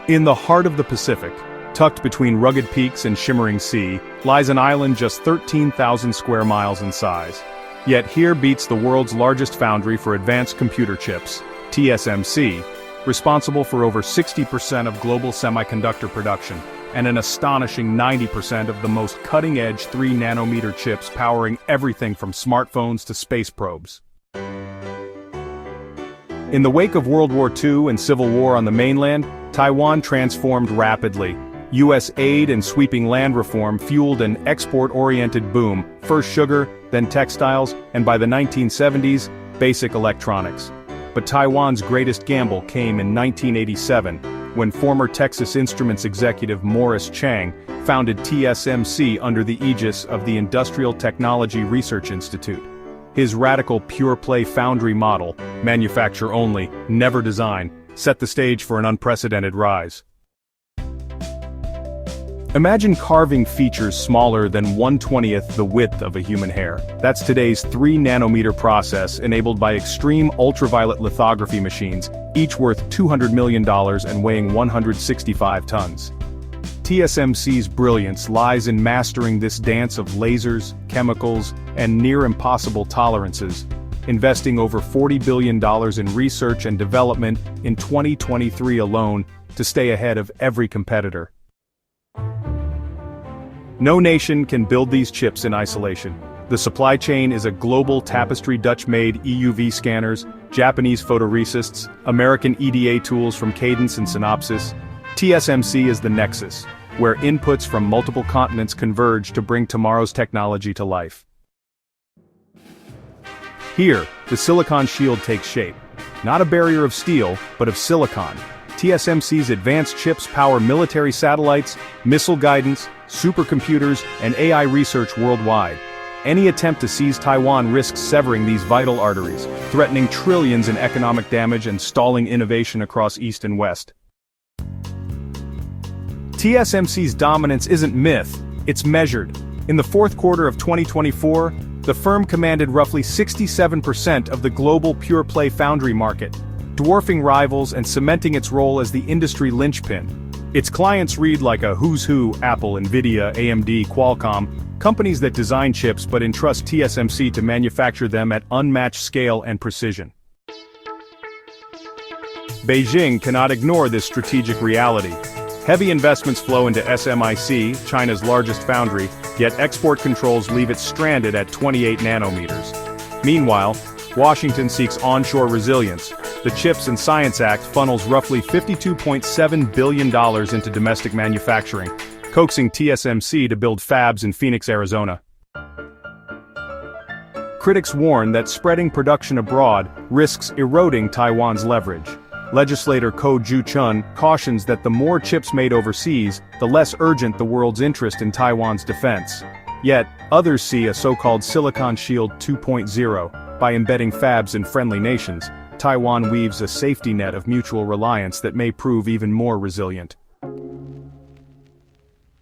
In the heart of the Pacific, tucked between rugged peaks and shimmering sea, lies an island just 13,000 square miles in size. Yet here beats the world's largest foundry for advanced computer chips, TSMC, responsible for over 60% of global semiconductor production, and an astonishing 90% of the most cutting-edge 3-nanometer chips powering everything from smartphones to space probes. In the wake of World War II and Civil War on the mainland, Taiwan transformed rapidly. U.S. aid and sweeping land reform fueled an export-oriented boom, first sugar, then textiles, and by the 1970s, basic electronics. But Taiwan's greatest gamble came in 1987, when former Texas Instruments executive Morris Chang founded TSMC under the aegis of the Industrial Technology Research Institute. His radical pure-play foundry model, manufacture only, never design, set the stage for an unprecedented rise. Imagine carving features smaller than 1/20th the width of a human hair. That's today's 3-nanometer process enabled by extreme ultraviolet lithography machines, each worth $200 million and weighing 165 tons. TSMC's brilliance lies in mastering this dance of lasers, chemicals, and near-impossible tolerances, investing over $40 billion in research and development in 2023 alone to stay ahead of every competitor. No nation can build these chips in isolation. The supply chain is a global tapestry: Dutch-made EUV scanners, Japanese photoresists, American EDA tools from Cadence and Synopsys. TSMC is the nexus, where inputs from multiple continents converge to bring tomorrow's technology to life. Here, the silicon shield takes shape. Not a barrier of steel, but of silicon. TSMC's advanced chips power military satellites, missile guidance, supercomputers, and AI research worldwide. Any attempt to seize Taiwan risks severing these vital arteries, threatening trillions in economic damage and stalling innovation across East and West. TSMC's dominance isn't myth, it's measured. In the fourth quarter of 2024, the firm commanded roughly 67% of the global pure-play foundry market, dwarfing rivals and cementing its role as the industry linchpin. Its clients read like a who's who: Apple, Nvidia, AMD, Qualcomm, companies that design chips but entrust TSMC to manufacture them at unmatched scale and precision. Beijing cannot ignore this strategic reality. Heavy investments flow into SMIC, China's largest foundry, yet export controls leave it stranded at 28 nanometers. Meanwhile, Washington seeks onshore resilience. The CHIPS and Science Act funnels roughly $52.7 billion into domestic manufacturing, coaxing TSMC to build fabs in Phoenix, Arizona. Critics warn that spreading production abroad risks eroding Taiwan's leverage. Legislator Ko Ju-chun cautions that the more chips made overseas, the less urgent the world's interest in Taiwan's defense. Yet, others see a so-called Silicon Shield 2.0. By embedding fabs in friendly nations, Taiwan weaves a safety net of mutual reliance that may prove even more resilient.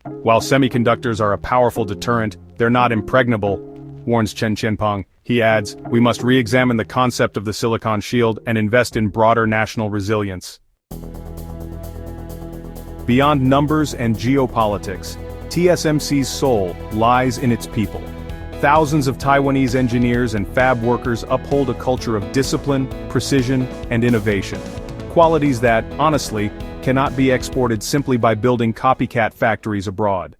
While semiconductors are a powerful deterrent, they're not impregnable, warns Chen Qianpeng. He adds, we must re-examine the concept of the silicon shield and invest in broader national resilience. Beyond numbers and geopolitics, TSMC's soul lies in its people. Thousands of Taiwanese engineers and fab workers uphold a culture of discipline, precision, and innovation. Qualities that, honestly, cannot be exported simply by building copycat factories abroad.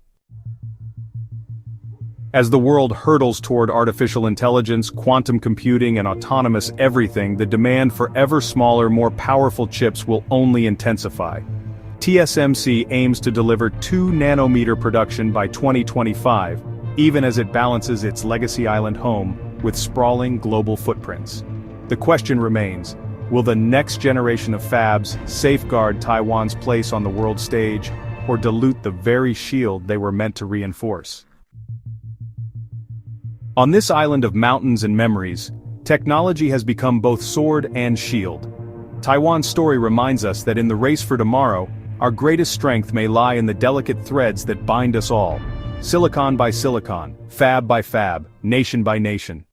As the world hurtles toward artificial intelligence, quantum computing, and autonomous everything, the demand for ever smaller, more powerful chips will only intensify. TSMC aims to deliver 2-nanometer production by 2025, even as it balances its legacy island home with sprawling global footprints. The question remains, will the next generation of fabs safeguard Taiwan's place on the world stage, or dilute the very shield they were meant to reinforce? On this island of mountains and memories, technology has become both sword and shield. Taiwan's story reminds us that in the race for tomorrow, our greatest strength may lie in the delicate threads that bind us all. Silicon by silicon, fab by fab, nation by nation.